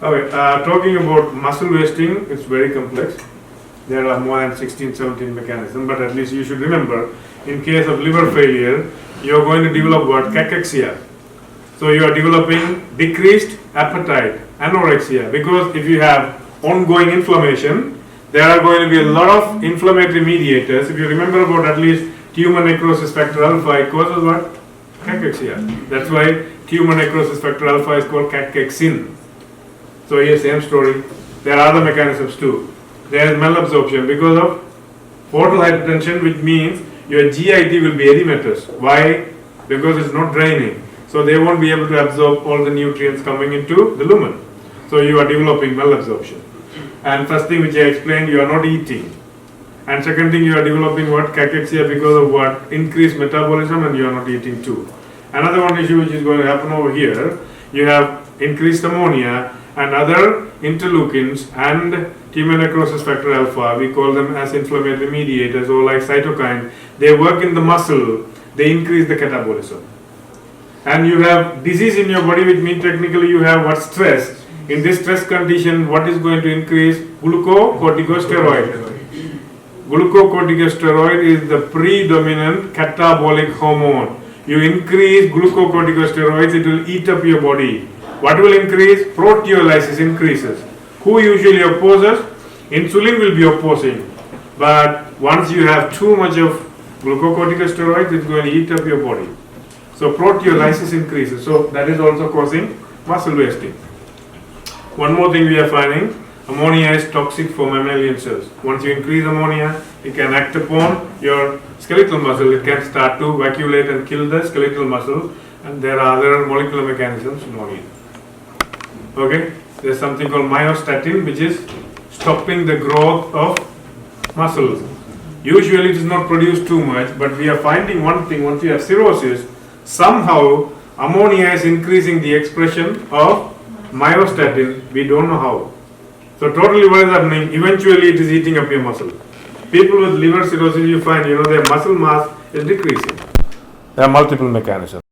Okay, talking about muscle wasting, it's very complex. There are more than 16, 17 mechanisms, but at least you should remember, in case of liver failure, you are going to develop what? Cachexia. So you are developing decreased appetite, anorexia, because if you have ongoing inflammation, there are going to be a lot of inflammatory mediators. If you remember about at least tumor necrosis factor alpha, it causes what? Cachexia. That's why tumor necrosis factor alpha is called cachexin. So here, same story. There are other mechanisms too. There is malabsorption because of portal hypertension, which means your GIT will be edematous. Why? Because it's not draining. So they won't be able to absorb all the nutrients coming into the lumen. So you are developing malabsorption. And first thing which I explained, you are not eating. And second thing, you are developing what? Cachexia because of what? Increased metabolism, and you are not eating too. Another one issue which is going to happen over here, you have increased ammonia and other interleukins and tumor necrosis factor alpha, we call them as inflammatory mediators, or like cytokine. They work in the muscle, they increase the catabolism. And you have disease in your body, which means technically you have what? Stress. In this stress condition, what is going to increase? Glucocorticosteroid. Glucocorticosteroid is the predominant catabolic hormone. You increase glucocorticosteroids, it will eat up your body. What will increase? Proteolysis increases. Who usually opposes? Insulin will be opposing. But once you have too much of glucocorticosteroids, it's going to eat up your body. So proteolysis increases. So that is also causing muscle wasting. One more thing we are finding, ammonia is toxic for mammalian cells. Once you increase ammonia, it can act upon your skeletal muscle. It can start to vacuolate and kill the skeletal muscle, and there are other molecular mechanisms known here. Okay, there's something called myostatin, which is stopping the growth of muscles. Usually it is not produced too much, but we are finding one thing, once you have cirrhosis, somehow ammonia is increasing the expression of myostatin. We don't know how. So totally what is happening? Eventually it is eating up your muscle. People with liver cirrhosis, you find, their muscle mass is decreasing. There are multiple mechanisms.